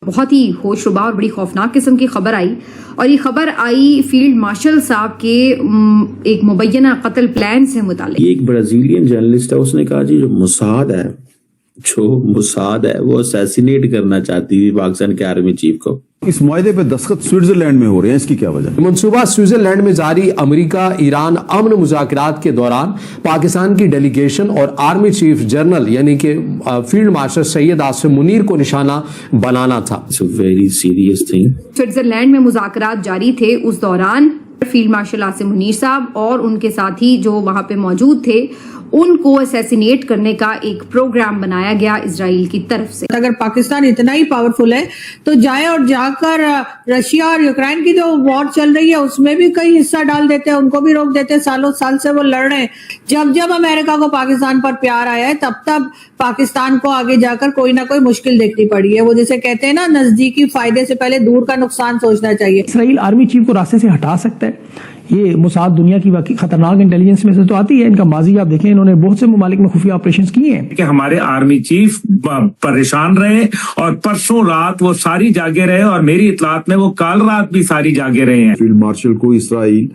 बहुत ही होशरुबा और बड़ी खौफनाक किस्म की खबर आई, और ये खबर आई फील्ड मार्शल साहब के एक मुबैना कत्ल प्लान से मुताल्लिक। एक ब्राजीलियन जर्नलिस्ट है, उसने कहा जी जो मुसाद है वो असैसिनेट करना चाहती थी पाकिस्तान के आर्मी चीफ को। इस मुआहदे पे दस्तखत स्विट्जरलैंड में हो रहे हैं, इसकी क्या वजह? मंसूबा स्विट्जरलैंड में जारी अमेरिका ईरान अमन मुज़ाकरात के दौरान पाकिस्तान की डेलीगेशन और आर्मी चीफ जनरल यानी कि फील्ड मार्शल सैयद आसिम मुनीर को निशाना बनाना था। It's a very serious thing. Switzerland में मुज़ाकरात जारी थे, उस दौरान फील्ड मार्शल आसिम मुनीर साहब और उनके साथी जो वहां पे मौजूद थे उनको असैसिनेट करने का एक प्रोग्राम बनाया गया इजराइल की तरफ से। अगर पाकिस्तान इतना ही पावरफुल है तो जाए और जाकर रशिया और यूक्रेन की जो वॉर चल रही है उसमें भी कई हिस्सा डाल देते हैं, उनको भी रोक देते हैं। सालों साल से वो लड़ रहे हैं। जब जब अमेरिका को पाकिस्तान पर प्यार आया है तब तब पाकिस्तान को आगे जाकर कोई ना कोई मुश्किल देखनी पड़ी है। वो जैसे कहते हैं ना, नजदीकी फायदे से पहले दूर का नुकसान सोचना चाहिए। इसराइल आर्मी चीफ को रास्ते से हटा सकता है। ये मुसाद दुनिया की वाकई खतरनाक इंटेलिजेंस में से तो आती है। इनका माजी आप देखें, इन्होंने बहुत से ममालिक में खुफिया ऑपरेशंस किए हैं कि हमारे आर्मी चीफ परेशान रहे और परसों रात वो सारी जागे रहे, और मेरी इतलात में वो कल रात भी सारी जागे रहे हैं। फील्ड मार्शल को इसराइल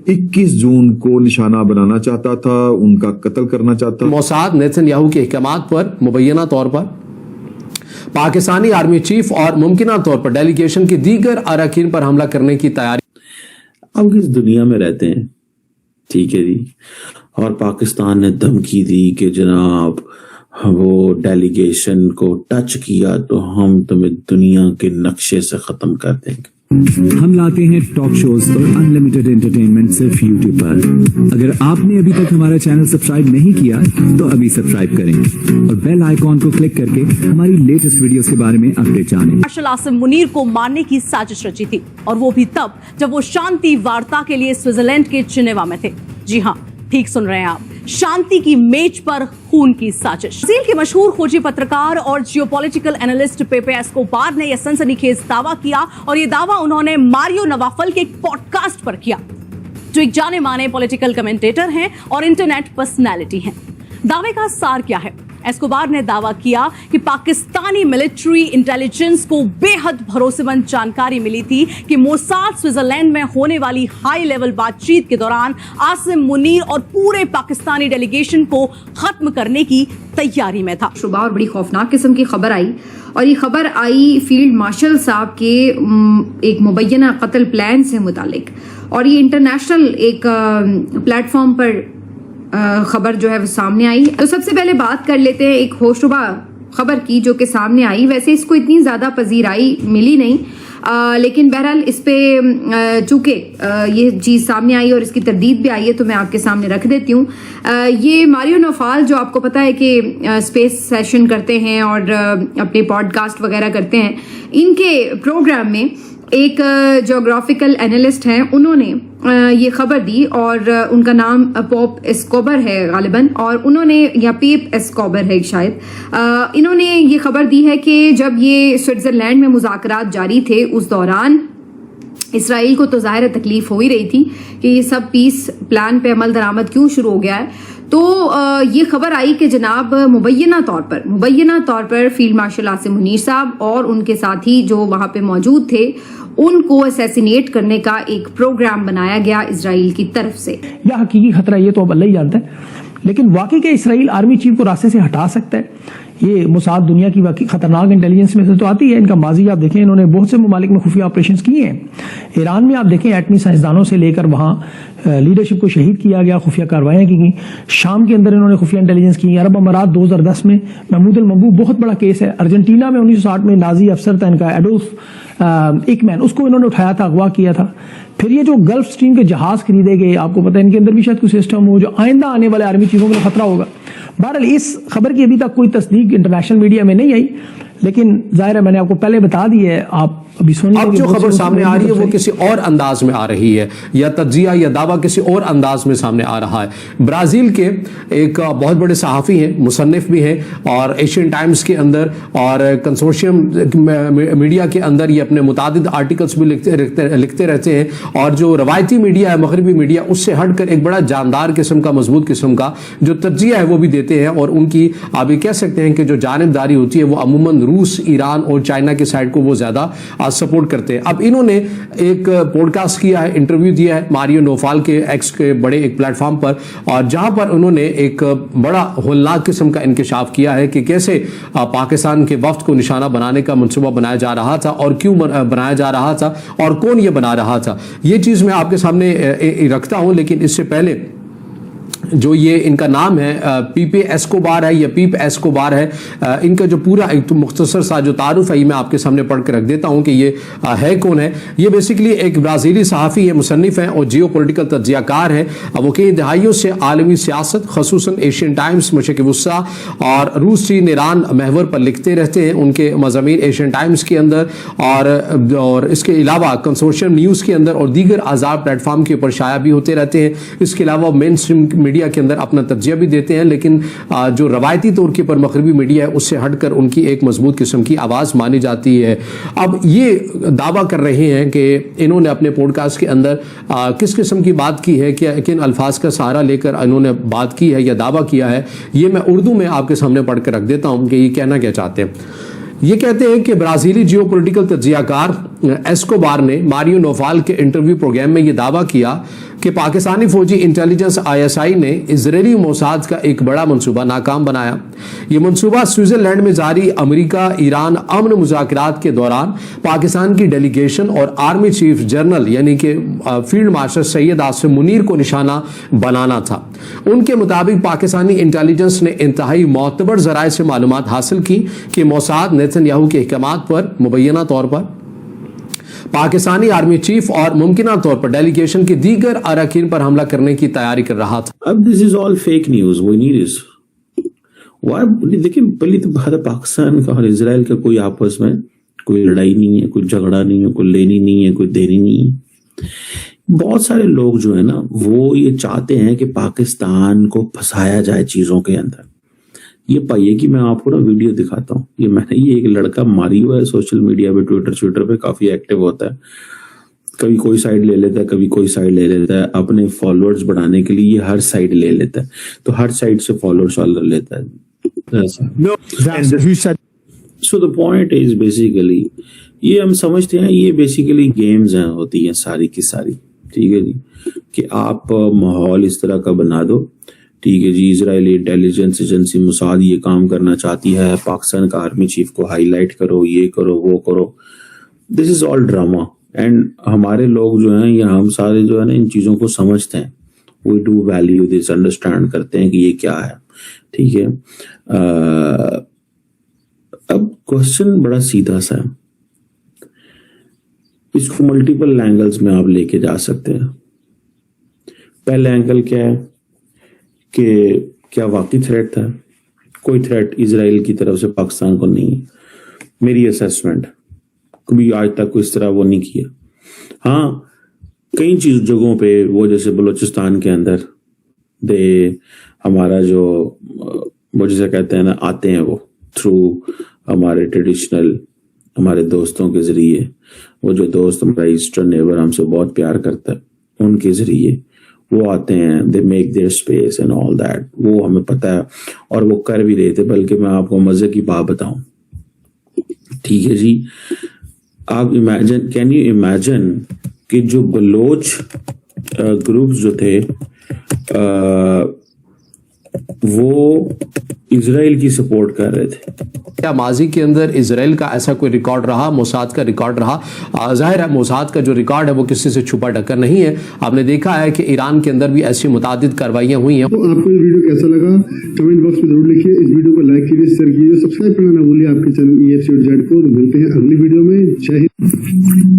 21 जून को निशाना बनाना चाहता था, उनका कत्ल करना चाहता था। मोसाद नेतन्याहू के अहकामात पर मुबैना तौर पर पाकिस्तानी आर्मी चीफ और मुमकिना तौर पर डेलीगेशन की दीगर अरकान पर हमला करने की तैयारी। अब किस दुनिया में रहते हैं, ठीक है जी। और पाकिस्तान ने धमकी दी कि जनाब वो डेलीगेशन को टच किया तो हम तुम्हें दुनिया के नक्शे से खत्म कर देंगे। हम लाते हैं टॉप शोज और अनलिमिटेड एंटरटेनमेंट सिर्फ यूट्यूब पर। अगर आपने अभी तक हमारा चैनल सब्सक्राइब नहीं किया तो अभी सब्सक्राइब करें और बेल आइकॉन को क्लिक करके हमारी लेटेस्ट वीडियोस के बारे में अपडेट जानें। मार्शल आसिम मुनीर को मारने की साजिश रची थी, और वो भी तब जब वो शांति वार्ता के लिए स्विट्जरलैंड के जिनेवा में थे। जी हाँ, ठीक सुन रहे हैं आप, शांति की मेज पर खून की साजिश। ब्राजील के मशहूर खोजी पत्रकार और जियोपॉलिटिकल एनालिस्ट पेपे एस्कोबार ने यह सनसनीखेज दावा किया, और यह दावा उन्होंने मारियो नवाफल के एक पॉडकास्ट पर किया, जो एक जाने माने पॉलिटिकल कमेंटेटर हैं और इंटरनेट पर्सनैलिटी हैं। दावे का सार क्या है? एस्कोबार ने दावा किया कि पाकिस्तानी मिलिट्री इंटेलिजेंस को बेहद भरोसेमंद जानकारी मिली थी कि मोसाद स्विट्जरलैंड में होने वाली हाई लेवल बातचीत के दौरान आसिम मुनीर और पूरे पाकिस्तानी डेलीगेशन को खत्म करने की तैयारी में था। शुबा और बड़ी खौफनाक किस्म की खबर आई, और ये खबर आई फील्ड मार्शल साहब के एक मुबैना कत्ल प्लान से मुतालिक, और ये इंटरनेशनल एक प्लेटफॉर्म पर खबर जो है वो सामने आई। तो सबसे पहले बात कर लेते हैं एक होशरुबा खबर की जो कि सामने आई। वैसे इसको इतनी ज्यादा पजीराई मिली नहीं, लेकिन बहरहाल इस पे चूंकि ये चीज सामने आई और इसकी तरदीद भी आई है तो मैं आपके सामने रख देती हूँ। ये मारियो नवाफल जो आपको पता है कि स्पेस सेशन करते हैं और अपने पॉडकास्ट वगैरह करते हैं, इनके प्रोग्राम में एक ज्योग्राफिकल एनालिस्ट हैं, उन्होंने ये खबर दी, और उनका नाम पॉप एस्कोबर है गालिबन, और उन्होंने या पेप एस्कोबर है शायद, इन्होंने ये खबर दी है कि जब ये स्विट्जरलैंड में मुज़ाकरात जारी थे उस दौरान इसराइल को तो ज़ाहिर तकलीफ हो ही रही थी कि ये सब पीस प्लान पे अमल दरामद क्यों शुरू हो गया है। तो ये खबर आई कि जनाब मुबैना तौर पर फील्ड मार्शल आसिम मुनीर साहब और उनके साथी जो वहां पे मौजूद थे उनको असैसिनेट करने का एक प्रोग्राम बनाया गया इजराइल की तरफ से। यह हकीकी खतरा ये तो अब अल्लाह ही जानता है, लेकिन वाकई के इसराइल आर्मी चीफ को रास्ते से हटा सकता है। ये मुसाद दुनिया की वाकई खतरनाक इंटेलिजेंस में से तो आती है। इनका माजी आप देखें, इन्होंने बहुत से ममालिक में खुफिया ऑपरेशंस किए हैं। ईरान में आप देखें एटमी साइंसदानों से लेकर वहाँ लीडरशिप को शहीद किया गया, खुफिया कार्रवाइयाँ की गई। शाम के अंदर इन्होंने खुफिया इंटेलिजेंस की। अरब अमारात 2010 में महमूद अल मबू बहुत बड़ा केस है। अर्जेंटीना में 1960 में नाजी अफसर था इनका एडोल्फ एकमैन, उसको इन्होंने उठाया था, अगवा किया था। फिर ये जो गल्फ स्ट्रीम के जहाज खरीदे गए, आपको पता है इनके अंदर भी शायद कोई सिस्टम हो जो आइंदा आने वाले आर्मी चीफों के लिए खतरा होगा। बहरहाल इस खबर की अभी तक कोई तस्दीक इंटरनेशनल मीडिया में नहीं आई, लेकिन जाहिर है मैंने आपको पहले बता दी है, आप अभी सुनिए। अब जो खबर सामने आ रही है वो किसी और अंदाज में आ रही है, या तज्जिया या दावा किसी और अंदाज में सामने आ रहा है। ब्राजील के एक बहुत बड़े सहाफ़ी हैं, मुसन्निफ भी हैं, और एशियन टाइम्स के अंदर और कंसोर्शियम मीडिया के अंदर ये अपने मुतादिद आर्टिकल्स भी लिखते रहते हैं। और जो रवायती मीडिया है, मगरबी मीडिया, उससे हटकर एक बड़ा जानदार किस्म का, मजबूत किस्म का जो तज्जिया है वो भी देते हैं। और उनकी आप ये कह सकते हैं कि जो जानिबदारी होती है वो अमूमन रूस, ईरान और चाइना के साइड को वो ज्यादा सपोर्ट करते हैं। अब इन्होंने एक पॉडकास्ट किया है, इंटरव्यू दिया है मारियो नोफाल के एक्स के बड़े एक प्लेटफॉर्म पर, और जहां पर उन्होंने एक बड़ा होलनाक किस्म का इंकशाफ किया है कि कैसे पाकिस्तान के वफ्द को निशाना बनाने का मंसूबा बनाया जा रहा था और क्यों बनाया जा रहा था और कौन ये बना रहा था। ये चीज मैं आपके सामने रखता हूं, लेकिन इससे पहले जो ये इनका नाम है पीपे एस्कोबार है या पीप एस्कोबार है, इनका जो पूरा एक तो मुख्तसर सा जो तारुफ है ये मैं आपके सामने पढ़ के रख देता हूं कि ये है कौन है। ये बेसिकली एक ब्राजीली सहाफ़ी है, मुसन्निफ है और जियो पोलिटिकल तज्जियाकार है। वो कई दहाइयों से आलमी सियासत, खसूसन एशियन टाइम्स, मशरिक़ वुस्ता और रूस, चीन, ईरान महवर पर लिखते रहते हैं। उनके मज़ामीन एशियन टाइम्स के अंदर और इसके अलावा कंसोर्शियम न्यूज़ के अंदर और दीगर आज़ाद प्लेटफॉर्म के ऊपर शाया भी होते रहते हैं। इसके अलावा मेन स्ट्रीम मीडिया के अंदर अपना तज्जिया भी देते हैं, लेकिन जो रवायती तौर के पर मगरबी मीडिया है उससे हटकर उनकी एक मजबूत किस्म की आवाज़ मानी जाती है। अब ये दावा कर रहे हैं कि इन्होंने अपने पॉडकास्ट के अंदर किस किस्म की बात की है, किन अल्फाज का सहारा लेकर इन्होंने बात की है या दावा किया है, ये मैं उर्दू में आपके सामने पढ़ कर रख देता हूं कि ये कहना क्या चाहते हैं। ये कहते हैं कि ब्राजीली जियो पोलिटिकल तज्जियाकार एस्कोबार ने मारियो नोफाल के इंटरव्यू प्रोग्राम में ये दावा किया कि पाकिस्तानी फौजी इंटेलिजेंस ISI ने इजरायली मोसाद का एक बड़ा मंसूबा नाकाम बनाया। ये मंसूबा स्विट्जरलैंड में जारी अमेरिका ईरान अमन मुज़ाकरात के दौरान पाकिस्तान की डेलीगेशन और आर्मी चीफ जनरल यानी कि फील्ड मार्शल सैयद आसिम मुनीर को निशाना बनाना था। उनके मुताबिक पाकिस्तानी इंटेलिजेंस ने इंतहाई मोतबर ज़राए से मालूमात हासिल की कि मोसाद नेतन्याहू के अहकामात पर मुबैना तौर पर पाकिस्तानी आर्मी चीफ और मुमकिना तौर पर डेलीगेशन के दीगर अरकान पर हमला करने की तैयारी कर रहा था। अब this is all fake news, we need is देखिए, पहले तो पाकिस्तान का और इजराइल का कोई आपस में कोई लड़ाई नहीं है, कोई झगड़ा नहीं है, कोई लेनी नहीं है, कोई देनी नहीं है। बहुत सारे लोग जो है ना वो ये चाहते हैं कि पाकिस्तान को फंसाया जाए चीजों के अंदर। ये पाइए कि मैं आपको ना वीडियो दिखाता हूँ। ये एक लड़का मारियो है, सोशल मीडिया पे ट्विटर पे काफी एक्टिव होता है। कभी कोई साइड ले लेता है, कभी कोई साइड ले लेता है। अपने फॉलोअर्स बढ़ाने के लिए ये हर साइड ले लेता है, तो हर साइड से फॉलोअर्स वाला लेता है। So the point is basically ये हम समझते हैं ये बेसिकली गेम्स हैं, होती हैं सारी की सारी, ठीक है जी, कि आप माहौल इस तरह का बना दो, ठीक है जी। इजरायली इंटेलिजेंस एजेंसी मोसाद ये काम करना चाहती है, पाकिस्तान का आर्मी चीफ को हाईलाइट करो, ये करो, वो करो। This is all drama. And हमारे लोग जो हैं या हम सारे जो है ना इन चीजों को समझते हैं, we do value this, understand करते हैं कि ये क्या है, ठीक है। अब क्वेश्चन बड़ा सीधा सा है, इसको मल्टीपल एंगल्स में आप लेके जा सकते हैं। पहला एंगल क्या है कि क्या वाकई थ्रेट था? कोई थ्रेट इजराइल की तरफ से पाकिस्तान को नहीं है, मेरी असेसमेंट। कभी आज तक कोई इस तरह वो नहीं किया। हाँ, कई जगहों पे वो जैसे बलूचिस्तान के अंदर हमारा जो वो जैसे कहते हैं ना आते हैं वो थ्रू हमारे ट्रेडिशनल हमारे दोस्तों के जरिए, वो जो दोस्त हमारा ईस्टर्न नेबर हमसे बहुत प्यार करता है उनके जरिए वो आते हैं, they make their space and all that, वो हमें पता है और वो कर भी रहे थे। बल्कि मैं आपको मजे की बात बताऊं, ठीक है जी, आप इमेजिन, कैन यू इमेजिन कि जो बलोच ग्रुप्स जो थे वो इजराइल की सपोर्ट कर रहे थे। क्या माजी के अंदर इजराइल का ऐसा कोई रिकॉर्ड रहा, मोसाद का रिकॉर्ड रहा? जाहिर है मोसाद का जो रिकॉर्ड है वो किसी से छुपा ढका नहीं है। आपने देखा है कि ईरान के अंदर भी ऐसी मुतादिद कार्रवाइयां हुई हैं। तो आपको ये वीडियो कैसा लगा कमेंट बॉक्स में जरूर लिखिए। इस वीडियो को लाइक कीजिए, शेयर कीजिए, सब्सक्राइब करना ना भूलिए आपके चैनल EFC.Z को। मिलते हैं अगली वीडियो में। जय हिंद।